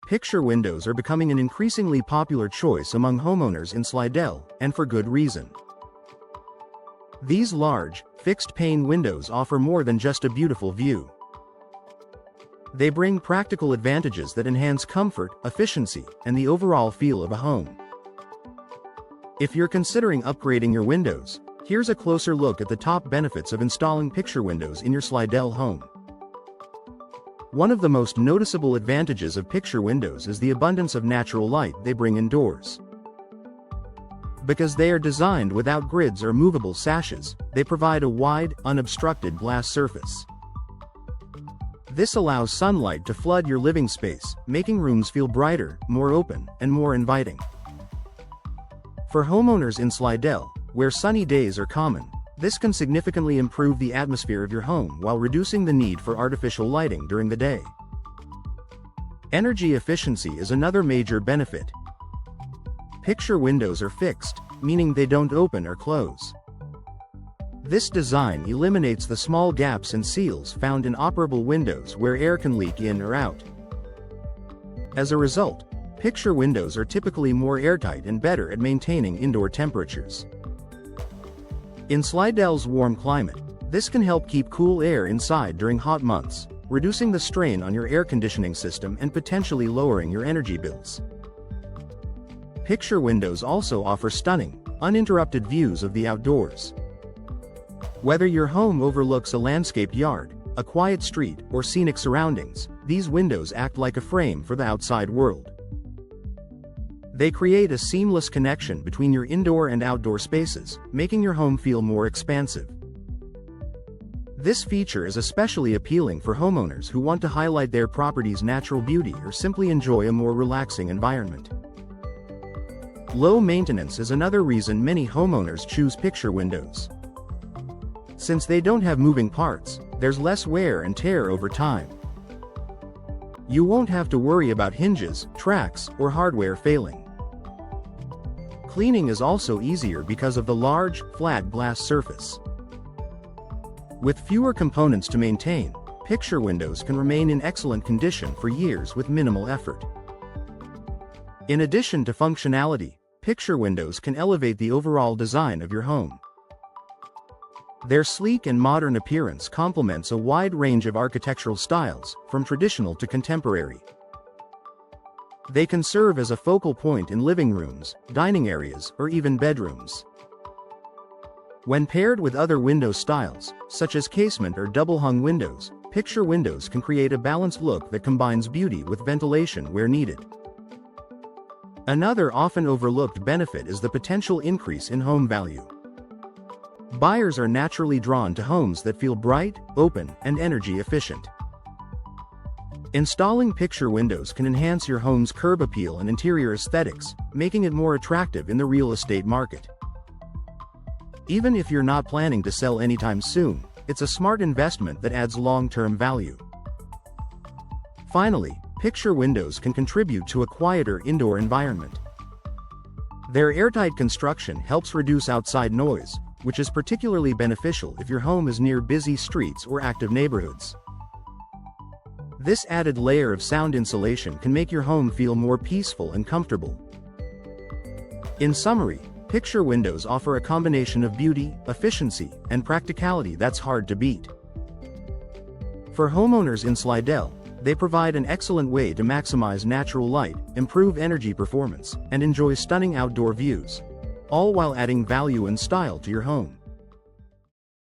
Picture windows are becoming an increasingly popular choice among homeowners in Slidell, and for good reason. These large, fixed-pane windows offer more than just a beautiful view. They bring practical advantages that enhance comfort, efficiency, and the overall feel of a home. If you're considering upgrading your windows, here's a closer look at the top benefits of installing picture windows in your Slidell home. One of the most noticeable advantages of picture windows is the abundance of natural light they bring indoors. Because they are designed without grids or movable sashes, they provide a wide, unobstructed glass surface. This allows sunlight to flood your living space, making rooms feel brighter, more open, and more inviting. For homeowners in Slidell, where sunny days are common, this can significantly improve the atmosphere of your home while reducing the need for artificial lighting during the day. Energy efficiency is another major benefit. Picture windows are fixed, meaning they don't open or close. This design eliminates the small gaps and seals found in operable windows where air can leak in or out. As a result, picture windows are typically more airtight and better at maintaining indoor temperatures. In Slidell's warm climate, this can help keep cool air inside during hot months, reducing the strain on your air conditioning system and potentially lowering your energy bills. Picture windows also offer stunning, uninterrupted views of the outdoors. Whether your home overlooks a landscaped yard, a quiet street, or scenic surroundings, these windows act like a frame for the outside world. They create a seamless connection between your indoor and outdoor spaces, making your home feel more expansive. This feature is especially appealing for homeowners who want to highlight their property's natural beauty or simply enjoy a more relaxing environment. Low maintenance is another reason many homeowners choose picture windows. Since they don't have moving parts, there's less wear and tear over time. You won't have to worry about hinges, tracks, or hardware failing. Cleaning is also easier because of the large, flat glass surface. With fewer components to maintain, picture windows can remain in excellent condition for years with minimal effort. In addition to functionality, picture windows can elevate the overall design of your home. Their sleek and modern appearance complements a wide range of architectural styles, from traditional to contemporary. They can serve as a focal point in living rooms, dining areas, or even bedrooms. When paired with other window styles, such as casement or double-hung windows, picture windows can create a balanced look that combines beauty with ventilation where needed. Another often overlooked benefit is the potential increase in home value. Buyers are naturally drawn to homes that feel bright, open, and energy efficient. Installing picture windows can enhance your home's curb appeal and interior aesthetics, making it more attractive in the real estate market. Even if you're not planning to sell anytime soon, it's a smart investment that adds long-term value. Finally, picture windows can contribute to a quieter indoor environment. Their airtight construction helps reduce outside noise, which is particularly beneficial if your home is near busy streets or active neighborhoods. This added layer of sound insulation can make your home feel more peaceful and comfortable. In summary, picture windows offer a combination of beauty, efficiency, and practicality that's hard to beat. For homeowners in Slidell, they provide an excellent way to maximize natural light, improve energy performance, and enjoy stunning outdoor views, all while adding value and style to your home.